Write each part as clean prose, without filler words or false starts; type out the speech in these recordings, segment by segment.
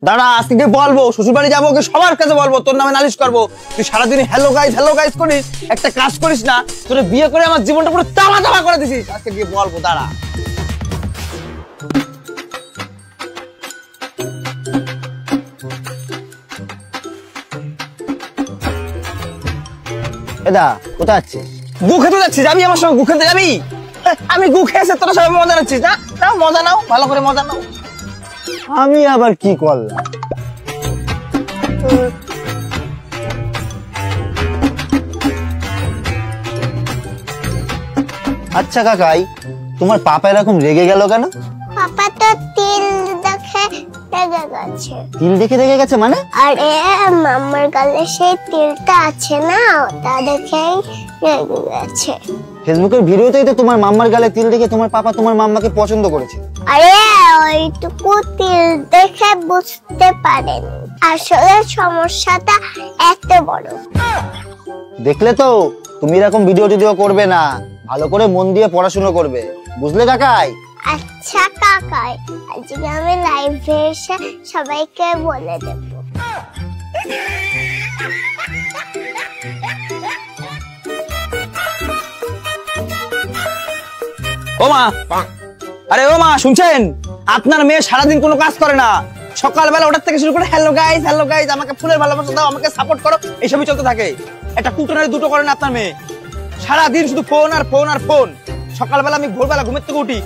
দাঁড়া, আজকে বলবো, শ্বশুর বাড়ি যাবো, ওকে সবার কাছে বলবো, তোর নামে নালিশ করবো। তুই সারাদিন হ্যালো গাইস করিস, একটা কাজ করিস না। তোর বিয়ে করে আমার জীবনটা পুরো তামা তামা করে দিছিস। আজকে গিয়ে বলবো, দাঁড়া। এদা কোথায় যাচ্ছিস? গু খেতে যাচ্ছি। যাবি আমার সঙ্গে? গু খেতে যাবি? আমি গু খেয়েছে, তোরা সবাই মজা নিচ্ছিস না? নাও মজা নাও, ভালো করে মজা নাও। আমি আবার কি করলাম? আচ্ছা কাকাই, তোমার পাপা এরকম রেগে গেল কেন? পাপা তো তিল দেখে রেগে গেছে। তিল দেখে রেগে গেছে মানে? আরে মাম্মার গালে সেই তিলটা আছে না, ওটা দেখেই রেগে গেছে। ফেসবুকের ভিডিওতেই তো তোমার মাম্মার গালে তিল দেখে তোমার পাপা তোমার মাম্মাকে পছন্দ করেছে। আরে ওইটুকু তিল দেখে বুঝতে পারেনি, আসলে সমস্যাটা এত বড়। দেখলে তো, তুমি এরকম ভিডিও করবে না, ভালো করে মন দিয়ে পড়াশোনা করবে, বুঝলে কাকাই? আচ্ছা কাকাই, আজকে আমি লাইভে এসে সবাইকে বলে দেব। ও মা, আরে ও মা, শুনছেন? আপনার মেয়ে সারাদিন কোনো কাজ করে না। সকালবেলা ওটার থেকে শুরু করে হ্যালো গাইস, আমাকে ফুলের ভালোবাসা দাও, আমাকে সাপোর্ট করো, এইসবই চলতে থাকে। একটা কুটনারে দুটো করে না আপনার মেয়ে। সারাদিন শুধু ফোন আর ফোন আর ফোন। সকালবেলা আমি ভোরবেলা ঘুমের থেকে উঠে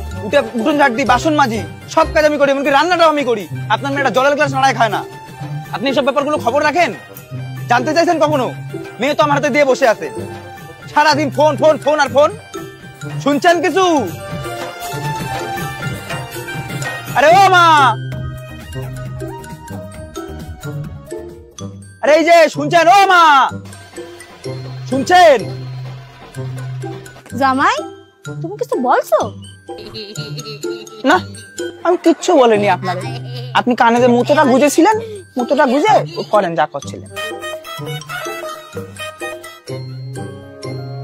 উঠোন ঝাড় দিই, বাসন মাজি, সব কাজ আমি করি, এমনকি রান্নাটাও আমি করি। আপনার মেয়েটা জলের গ্লাস নাড়ায় খায় না। আপনি সব ব্যাপারগুলো খবর রাখেন? জানতে চাইছেন কখনো? মেয়ে তো আমার হাতে দিয়ে বসে আছে, সারাদিন ফোন ফোন ফোন আর ফোন। শুনছেন কিছু? আরে ও মা, আরে এই যে শুনছেন? ও মা, শুনছেন? জামাই, তুমি কিছু বলছো? না, আমি কিচ্ছু বলিনি আপনারে। আপনি কানে যে মুতোটা গুজেছিলেন, মুতোটা গুজে করেন যা করছিলেন।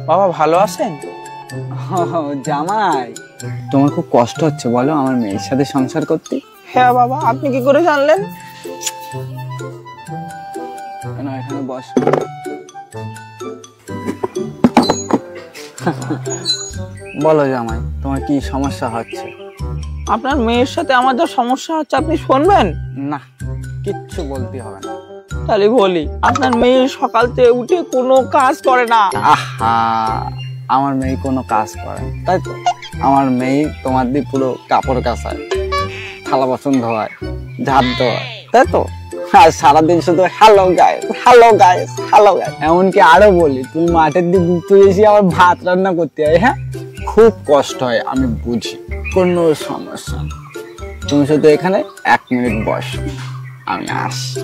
বাবা ভালো আছেন? জামাই, তোমার খুব কষ্ট হচ্ছে বলো আমার মেয়ের সাথে সংসার করতে? হ্যাঁ বাবা, আপনি কি করে জানলেন? এখানে বস। বলো জামাই, তোমার কি সমস্যা হচ্ছে? আপনার মেয়ের সাথে আমার যা সমস্যা হচ্ছে আপনি শুনবেন না, কিচ্ছু বলতে হবে না। তাহলে বলি, আপনার মেয়ে সকাল থেকে উঠে কোনো কাজ করে না। আহা, আমার মেয়ে কোনো কাজ করে না তাই তো? আমার মেয়ে তোমার দিয়ে পুরো কাপড় কাচায়, থালা বাসন ধোয়ায়, ঝাড় দেওয়ায়, তাই তো? আর সারাদিন শুধু হ্যালো গাইস। এমনকি আরো বলি, তুমি মাঠের দিকে ঘুরতে এসে আবার ভাত রান্না করতে হয়। হ্যাঁ, খুব কষ্ট হয়, আমি বুঝি, কোনো সমস্যা না। তুমি শুধু এখানে 1 মিনিট বসো, আমি আসি।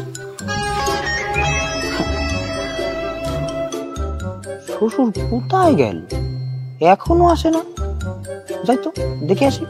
শ্বশুর কোথায় গেল? এখনো আসে না। যাই তো দেখে আসি।